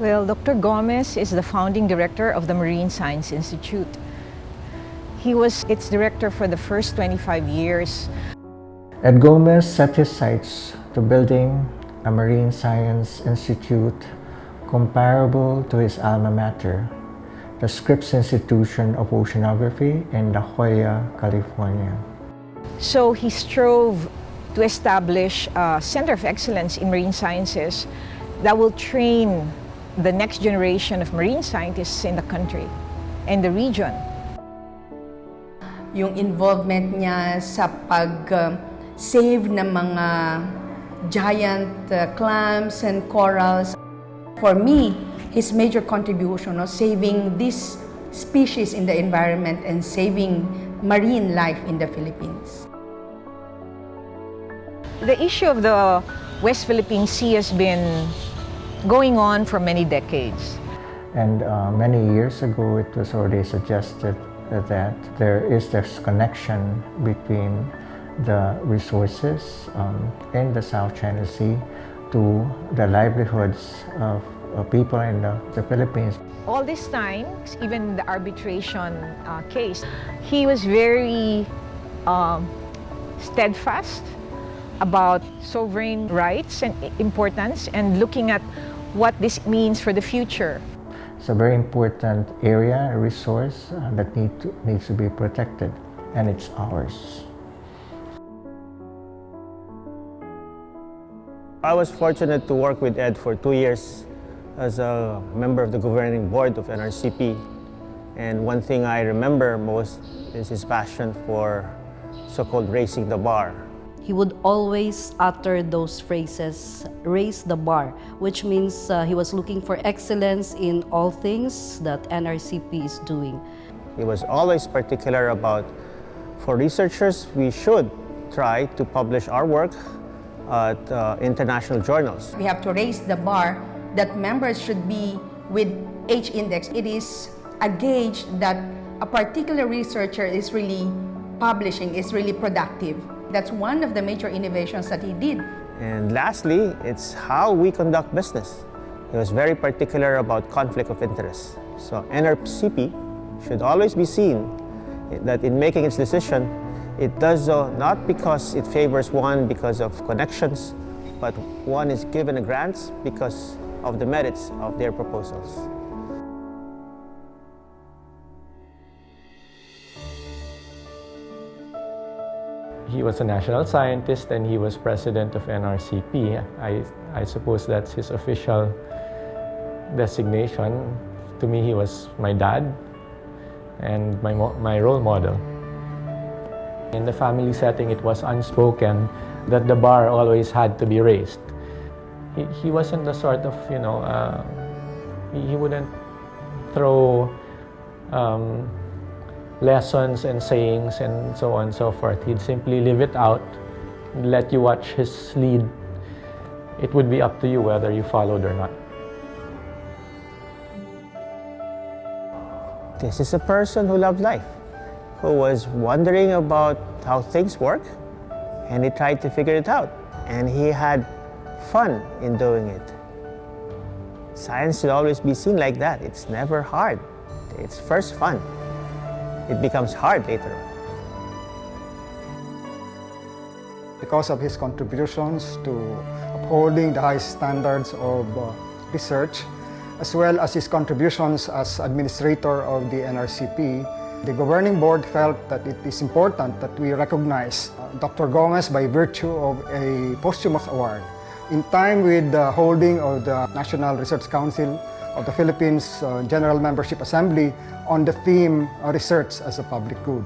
Well, Dr. Gomez is the founding director of the Marine Science Institute. He was its director for the first 25 years. Ed Gomez set his sights to building a marine science institute comparable to his alma mater, the Scripps Institution of Oceanography in La Jolla, California. So he strove to establish a center of excellence in marine sciences that will train the next generation of marine scientists in the country and the region. Yung involvement niya sa pag-save ng mga giant clams and corals. For me, his major contribution of saving this species in the environment and saving marine life in the Philippines. The issue of the West Philippine Sea has been going on for many decades. And many years ago, it was already suggested that there is this connection between the resources in the South China Sea to the livelihoods of people in the Philippines. All this time, even the arbitration case, he was very steadfast about sovereign rights and importance and looking at what this means for the future. It's a very important area, a resource that needs to be protected, and it's ours. I was fortunate to work with Ed for 2 years as a member of the governing board of NRCP. And one thing I remember most is his passion for so-called raising the bar. He would always utter those phrases, raise the bar, which means he was looking for excellence in all things that NRCP is doing. He was always particular about, for researchers, we should try to publish our work at international journals. We have to raise the bar that members should be with H-index. It is a gauge that a particular researcher is really publishing, is really productive. That's one of the major innovations that he did. And lastly, it's how we conduct business. He was very particular about conflict of interest. So NRCP should always be seen that in making its decision, it does so not because it favors one because of connections, but one is given a grants because of the merits of their proposals. He was a national scientist and he was president of NRCP. I suppose that's his official designation. To me, he was my dad and my role model. In the family setting, it was unspoken that the bar always had to be raised. He wasn't the sort of, he wouldn't throw lessons and sayings and so on and so forth. He'd simply live it out, let you watch his lead. It would be up to you whether you followed or not. This is a person who loved life, who was wondering about how things work, and he tried to figure it out, and he had fun in doing it. Science should always be seen like that. It's never hard. It's first fun. It becomes hard later on. Because of his contributions to upholding the highest standards of research, as well as his contributions as administrator of the NRCP, the governing board felt that it is important that we recognize Dr. Gomez by virtue of a posthumous award. In time with the holding of the National Research Council of the Philippines General Membership Assembly on the theme Research as a Public Good.